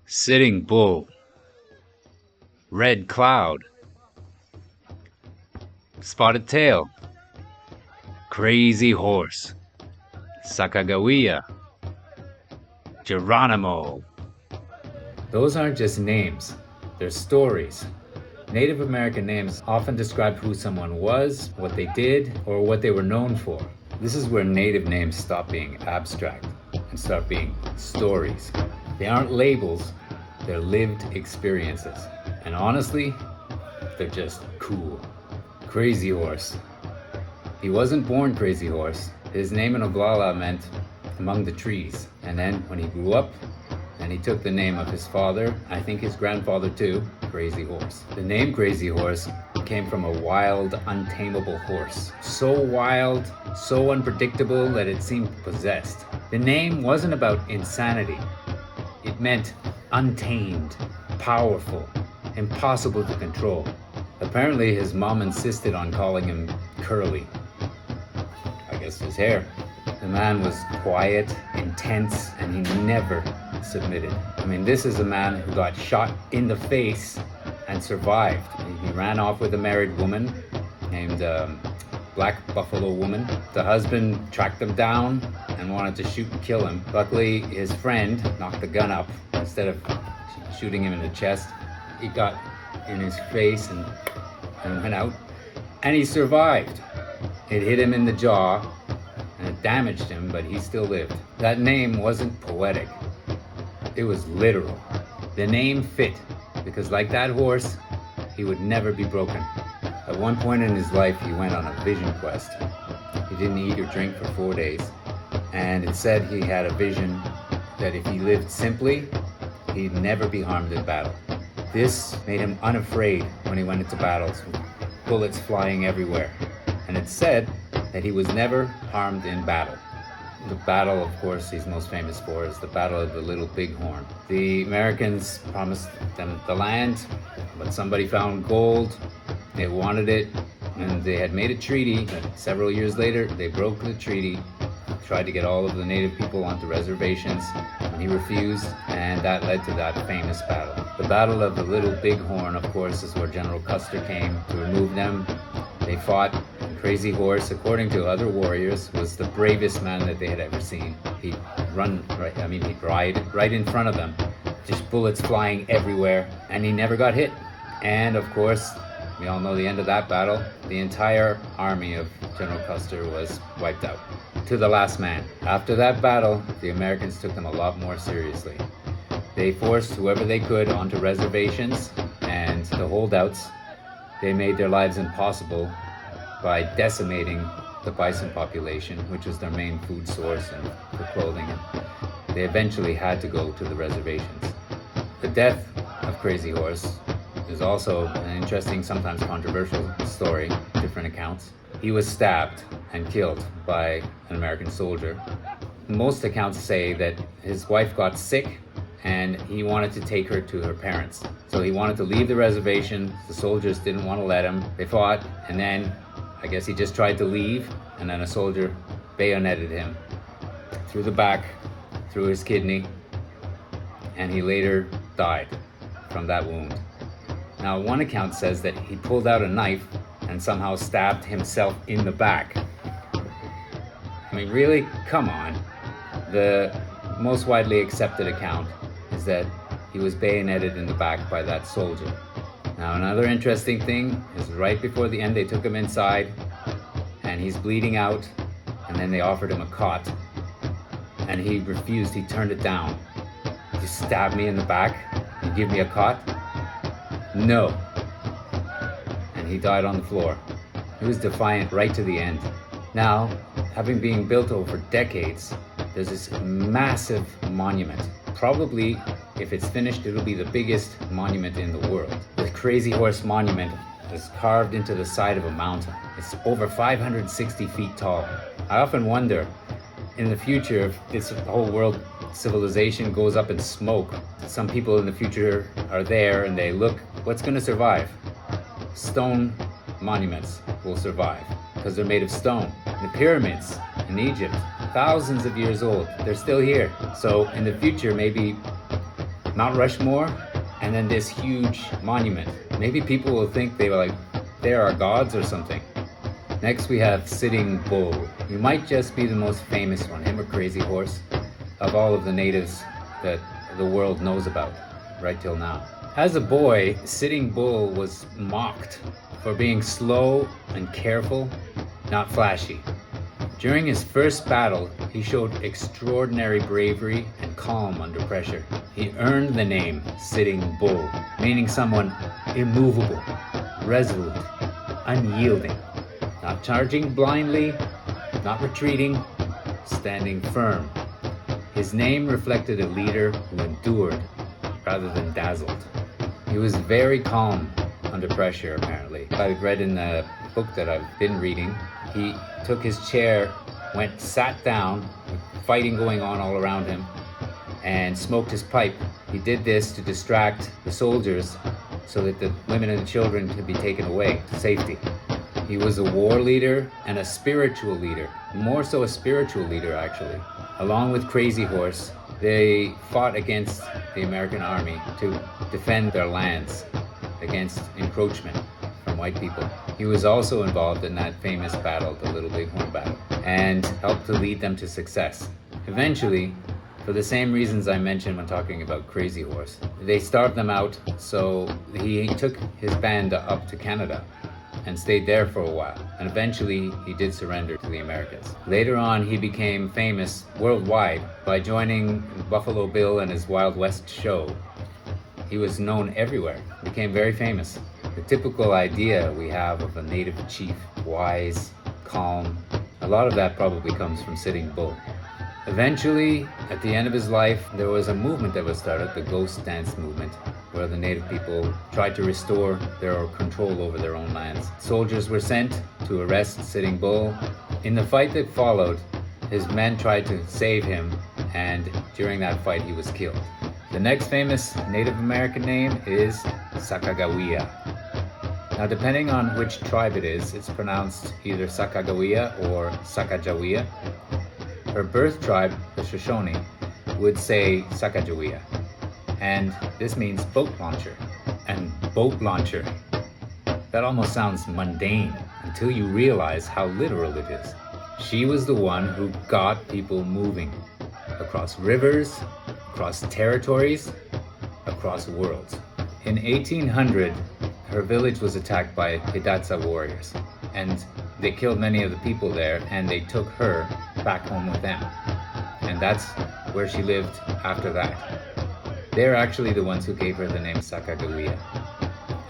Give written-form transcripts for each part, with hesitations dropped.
Sitting Bull, Red Cloud, Spotted Tail, Crazy Horse, Sacagawea, Geronimo. Those aren't just names, they're stories. Native American names often describe who someone was, what they did, or what they were known for. This is where native names stop being abstract and start being stories. They aren't labels, they're lived experiences. And honestly, they're just cool. Crazy Horse. He wasn't born Crazy Horse. His name in Oglala meant among the trees. And then when he grew up, and he took the name of his father, I think his grandfather too, Crazy Horse. The name Crazy Horse came from a wild, untamable horse. So wild, so unpredictable that it seemed possessed. The name wasn't about insanity. It meant untamed, powerful, impossible to control. Apparently his mom insisted on calling him Curly. I guess his hair. The man was quiet, intense, and he never submitted. I mean, this is a man who got shot in the face and survived. He ran off with a married woman named Black Buffalo Woman. The husband tracked him down and wanted to shoot and kill him. Luckily, his friend knocked the gun up. Instead of shooting him in the chest, he got in his face and went out. And he survived. It hit him in the jaw and it damaged him, but he still lived. That name wasn't poetic. It was literal. The name fit, because like that horse, he would never be broken. At one point in his life, he went on a vision quest. He didn't eat or drink for 4 days, and it said he had a vision that if he lived simply, he'd never be harmed in battle. This made him unafraid when he went into battles, with bullets flying everywhere. And it said that he was never harmed in battle. The battle, of course, he's most famous for is the Battle of the Little Bighorn. The Americans promised them the land, but somebody found gold. They wanted it, and they had made a treaty. But several years later, they broke the treaty, tried to get all of the native people onto reservations, and he refused, and that led to that famous battle. The Battle of the Little Bighorn, of course, is where General Custer came to remove them. They fought. Crazy Horse, according to other warriors, was the bravest man that they had ever seen. He'd ride right in front of them, just bullets flying everywhere, and he never got hit. And of course, we all know the end of that battle. The entire army of General Custer was wiped out, to the last man. After that battle, the Americans took them a lot more seriously. They forced whoever they could onto reservations, and the holdouts, they made their lives impossible by decimating the bison population, which was their main food source and for clothing. They eventually had to go to the reservations. The death of Crazy Horse is also an interesting, sometimes controversial story, different accounts. He was stabbed and killed by an American soldier. Most accounts say that his wife got sick and he wanted to take her to her parents. So he wanted to leave the reservation. The soldiers didn't want to let him. They fought, and then I guess he just tried to leave, and then a soldier bayoneted him through the back, through his kidney, and he later died from that wound. Now, one account says that he pulled out a knife and somehow stabbed himself in the back. I mean, really? Come on. The most widely accepted account is that he was bayoneted in the back by that soldier. Now, another interesting thing is right before the end, they took him inside and he's bleeding out, and then they offered him a cot and he refused. He turned it down. You stab me in the back? You give me a cot? No. And he died on the floor. He was defiant right to the end. Now, having been built over decades, there's this massive monument. Probably, if it's finished, it'll be the biggest monument in the world. The Crazy Horse Monument is carved into the side of a mountain. It's over 560 feet tall. I often wonder, in the future, if this whole world civilization goes up in smoke, some people in the future are there and they look, what's going to survive? Stone monuments will survive because they're made of stone. The pyramids in Egypt, thousands of years old, they're still here. So in the future, maybe Mount Rushmore, and then this huge monument. Maybe people will think they're our gods or something. Next we have Sitting Bull. He might just be the most famous one, him or Crazy Horse, of all of the natives that the world knows about right till now. As a boy, Sitting Bull was mocked for being slow and careful, not flashy. During his first battle, he showed extraordinary bravery and calm under pressure. He earned the name Sitting Bull, meaning someone immovable, resolute, unyielding, not charging blindly, not retreating, standing firm. His name reflected a leader who endured rather than dazzled. He was very calm under pressure, apparently. I've read in the book that I've been reading, he took his chair, sat down, fighting going on all around him, and smoked his pipe. He did this to distract the soldiers so that the women and the children could be taken away to safety. He was a war leader and a spiritual leader, more so a spiritual leader actually. Along with Crazy Horse, they fought against the American army to defend their lands against encroachment from white people. He was also involved in that famous battle, the Little Bighorn battle, and helped to lead them to success. Eventually, for the same reasons I mentioned when talking about Crazy Horse, they starved them out, so he took his band up to Canada and stayed there for a while, and eventually he did surrender to the Americans. Later on, he became famous worldwide by joining Buffalo Bill and his Wild West show. He was known everywhere, became very famous. The typical idea we have of a native chief, wise, calm, a lot of that probably comes from Sitting Bull. Eventually, at the end of his life, there was a movement that was started, the Ghost Dance movement, where the native people tried to restore their control over their own lands. Soldiers were sent to arrest Sitting Bull. In the fight that followed, his men tried to save him, and during that fight he was killed. The next famous Native American name is Sacagawea. Now, depending on which tribe it is, it's pronounced either Sacagawea or Sacagawea. Her birth tribe, the Shoshone, would say Sacagawea, and this means boat launcher. And boat launcher, that almost sounds mundane until you realize how literal it is. She was the one who got people moving across rivers, across territories, across worlds. In 1800, her village was attacked by Hidatsa warriors, and they killed many of the people there, and they took her back home with them. And that's where she lived after that. They're actually the ones who gave her the name Sacagawea,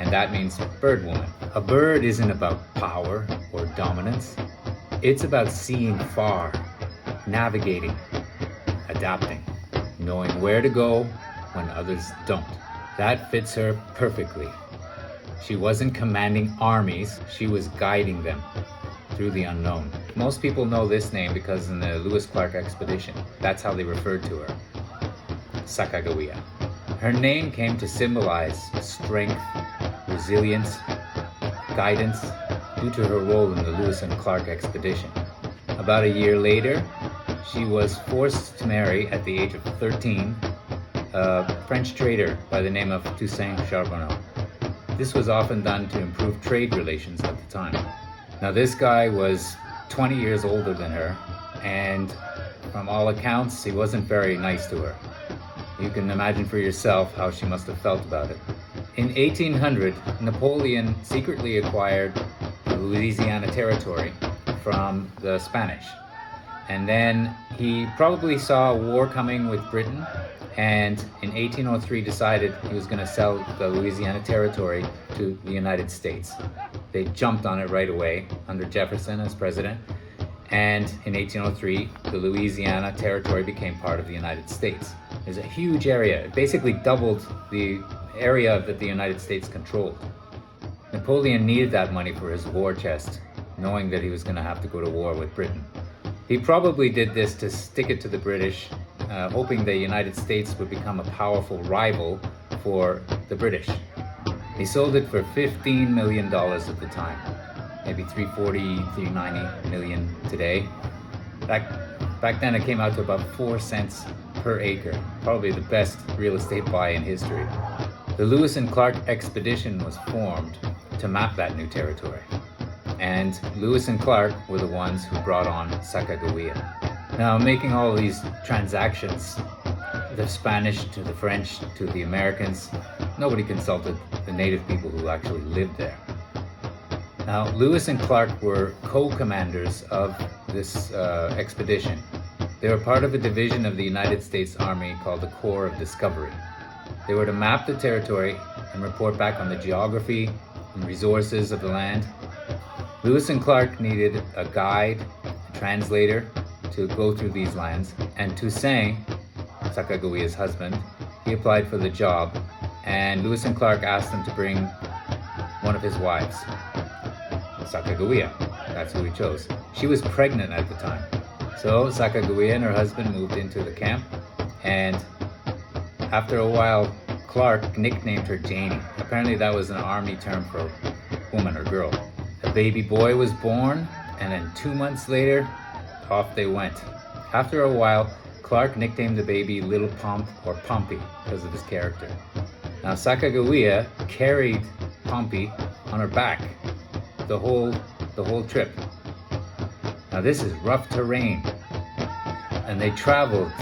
and that means bird woman. A bird isn't about power or dominance. It's about seeing far, navigating, adapting, knowing where to go when others don't. That fits her perfectly. She wasn't commanding armies, she was guiding them through the unknown. Most people know this name because in the Lewis Clark expedition, that's how they referred to her, Sacagawea. Her name came to symbolize strength, resilience, guidance, due to her role in the Lewis and Clark expedition. About a year later, she was forced to marry at the age of 13 a French trader by the name of Toussaint Charbonneau. This was often done to improve trade relations at the time. Now, this guy was 20 years older than her, and from all accounts, he wasn't very nice to her. You can imagine for yourself how she must have felt about it. In 1800, Napoleon secretly acquired the Louisiana Territory from the Spanish. And then he probably saw a war coming with Britain, and in 1803 decided he was going to sell the Louisiana Territory to the United States. They jumped on it right away under Jefferson as president, and in 1803 the Louisiana Territory became part of the United States. It's a huge area. It basically doubled the area that the United States controlled. Napoleon needed that money for his war chest, knowing that he was going to have to go to war with Britain. He probably did this to stick it to the British, hoping the United States would become a powerful rival for the British. He sold it for $15 million at the time, maybe $340, $390 million today. Back then it came out to about 4 cents per acre, probably the best real estate buy in history. The Lewis and Clark expedition was formed to map that new territory. And Lewis and Clark were the ones who brought on Sacagawea. Now, making all of these transactions, the Spanish to the French to the Americans, nobody consulted the native people who actually lived there. Now, Lewis and Clark were co-commanders of this expedition. They were part of a division of the United States Army called the Corps of Discovery. They were to map the territory and report back on the geography and resources of the land. Lewis and Clark needed a guide, a translator, to go through these lands, and Toussaint, Sacagawea's husband, he applied for the job, and Lewis and Clark asked him to bring one of his wives, Sacagawea. That's who he chose. She was pregnant at the time. So Sacagawea and her husband moved into the camp, and after a while, Clark nicknamed her Janie. Apparently that was an army term for woman or girl. A baby boy was born, and then 2 months later, off they went. After a while, Clark nicknamed the baby Little Pomp or Pompey because of his character. Now Sacagawea carried Pompey on her back the whole trip. Now this is rough terrain, and they traveled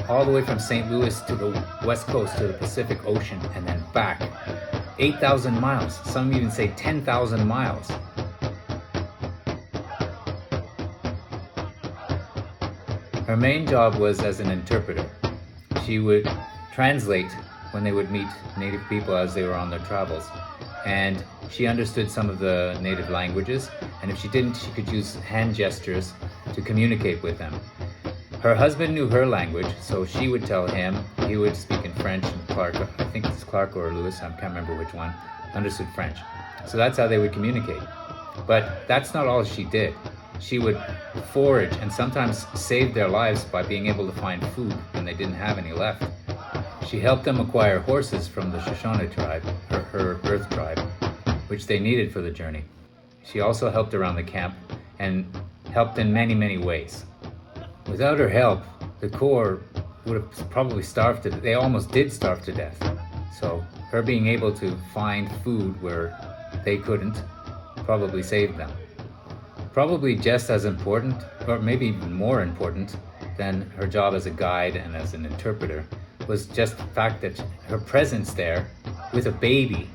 all the way from St. Louis to the west coast to the Pacific Ocean and then back. 8,000 miles, some even say 10,000 miles. Her main job was as an interpreter. She would translate when they would meet native people as they were on their travels. And she understood some of the native languages, and if she didn't, she could use hand gestures to communicate with them. Her husband knew her language, so she would tell him, he would speak in French, and Clark, I think it's Clark or Lewis, I can't remember which one, understood French. So that's how they would communicate. But that's not all she did. She would forage and sometimes save their lives by being able to find food when they didn't have any left. She helped them acquire horses from the Shoshone tribe, her birth tribe, which they needed for the journey. She also helped around the camp and helped in many, many ways. Without her help, the Corps would have probably starved to death. They almost did starve to death. So her being able to find food where they couldn't probably saved them. Probably just as important, or maybe even more important than her job as a guide and as an interpreter, was just the fact that her presence there with a baby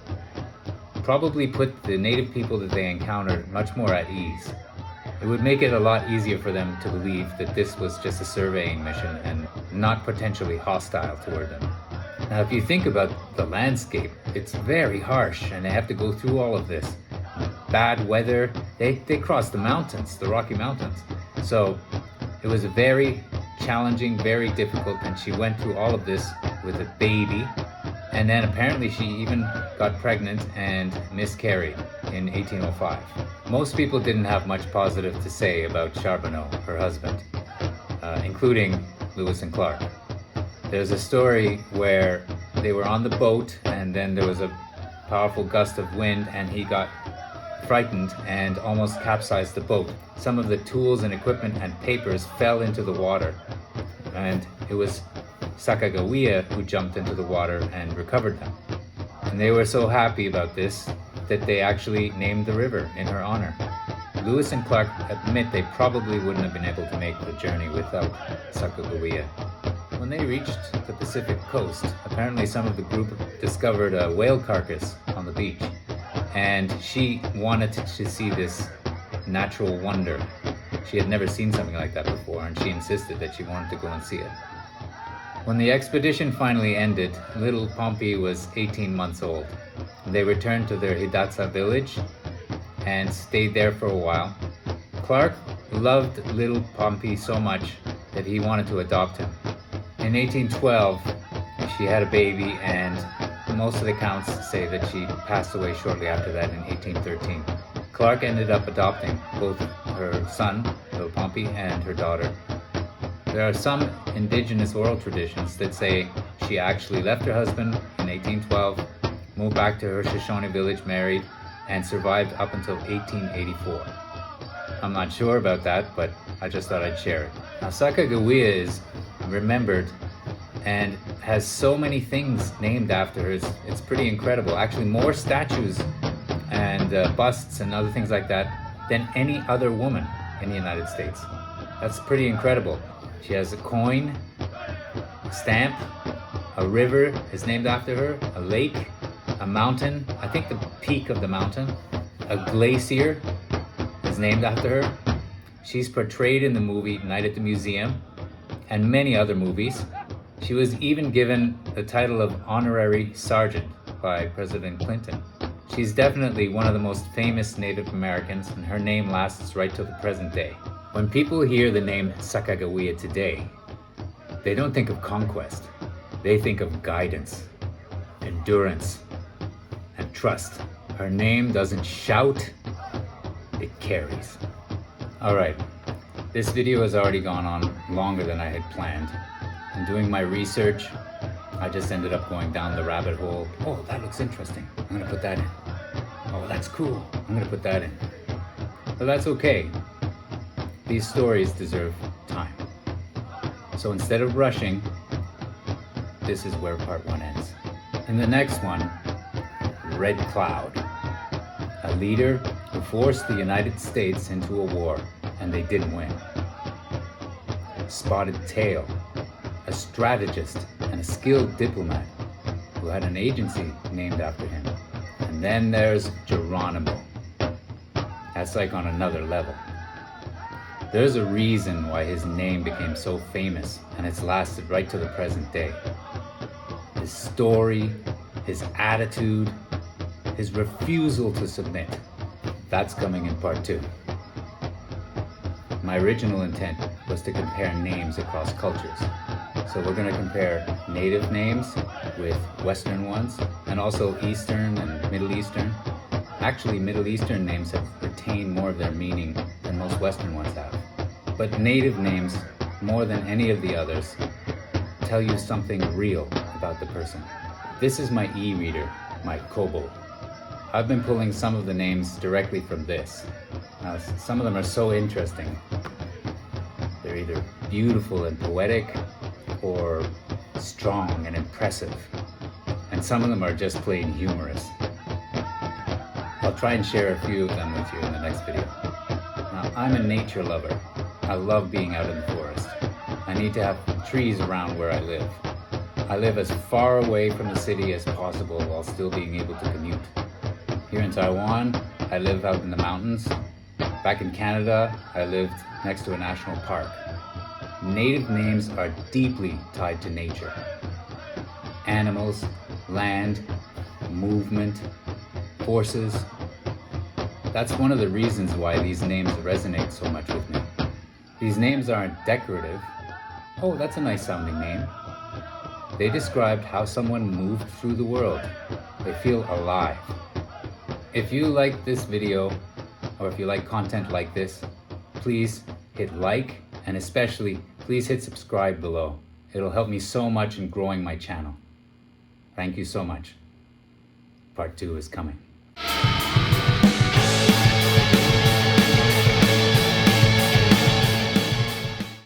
probably put the native people that they encountered much more at ease. It would make it a lot easier for them to believe that this was just a surveying mission and not potentially hostile toward them. Now, if you think about the landscape, it's very harsh, and they have to go through all of this. Bad weather, they cross the mountains, the Rocky Mountains. So it was a very challenging, very difficult, and she went through all of this with a baby. And then apparently she even got pregnant and miscarried in 1805. Most people didn't have much positive to say about Charbonneau, her husband, including Lewis and Clark. There's a story where they were on the boat and then there was a powerful gust of wind and he got frightened and almost capsized the boat. Some of the tools and equipment and papers fell into the water, and it was Sacagawea who jumped into the water and recovered them. And they were so happy about this that they actually named the river in her honor. Lewis and Clark admit they probably wouldn't have been able to make the journey without Sacagawea. When they reached the Pacific coast, apparently some of the group discovered a whale carcass on the beach, and she wanted to see this natural wonder. She had never seen something like that before, and she insisted that she wanted to go and see it. When the expedition finally ended, little Pompey was 18 months old. They returned to their Hidatsa village and stayed there for a while. Clark loved little Pompey so much that he wanted to adopt him. In 1812, she had a baby, and most of the accounts say that she passed away shortly after that in 1813. Clark ended up adopting both her son, little Pompey, and her daughter. There are some indigenous oral traditions that say she actually left her husband in 1812, moved back to her Shoshone village, married, and survived up until 1884. I'm not sure about that, but I just thought I'd share it. Now, Sacagawea is remembered and has so many things named after her. It's pretty incredible. Actually, more statues and busts and other things like that than any other woman in the United States. That's pretty incredible. She has a coin, a stamp, a river is named after her, a lake, a mountain, I think the peak of the mountain, a glacier is named after her. She's portrayed in the movie Night at the Museum and many other movies. She was even given the title of Honorary Sergeant by President Clinton. She's definitely one of the most famous Native Americans, and her name lasts right till the present day. When people hear the name Sacagawea today, they don't think of conquest. They think of guidance, endurance, and trust. Her name doesn't shout, it carries. All right, this video has already gone on longer than I had planned. In doing my research, I just ended up going down the rabbit hole. Oh, that looks interesting. I'm gonna put that in. Oh, that's cool. I'm gonna put that in. But that's okay. These stories deserve time. So instead of rushing, this is where part 1 ends. In the next one, Red Cloud, a leader who forced the United States into a war, and they didn't win. Spotted Tail, a strategist and a skilled diplomat who had an agency named after him. And then there's Geronimo. That's like on another level. There's a reason why his name became so famous, and it's lasted right to the present day. His story, his attitude, his refusal to submit. That's coming in part 2. My original intent was to compare names across cultures. So we're going to compare native names with Western ones, and also Eastern and Middle Eastern. Actually, Middle Eastern names have retained more of their meaning than most Western ones have. But native names, more than any of the others, tell you something real about the person. This is my e-reader, my Kobo. I've been pulling some of the names directly from this. Now, some of them are so interesting. They're either beautiful and poetic, or strong and impressive. And some of them are just plain humorous. I'll try and share a few of them with you in the next video. Now, I'm a nature lover. I love being out in the forest. I need to have trees around where I live. I live as far away from the city as possible while still being able to commute. Here in Taiwan, I live out in the mountains. Back in Canada, I lived next to a national park. Native names are deeply tied to nature. Animals, land, movement, forces. That's one of the reasons why these names resonate so much with me. These names aren't decorative. Oh, that's a nice sounding name. They described how someone moved through the world. They feel alive. If you like this video, or if you like content like this, please hit like, and especially please hit subscribe below. It'll help me so much in growing my channel. Thank you so much. Part 2 is coming.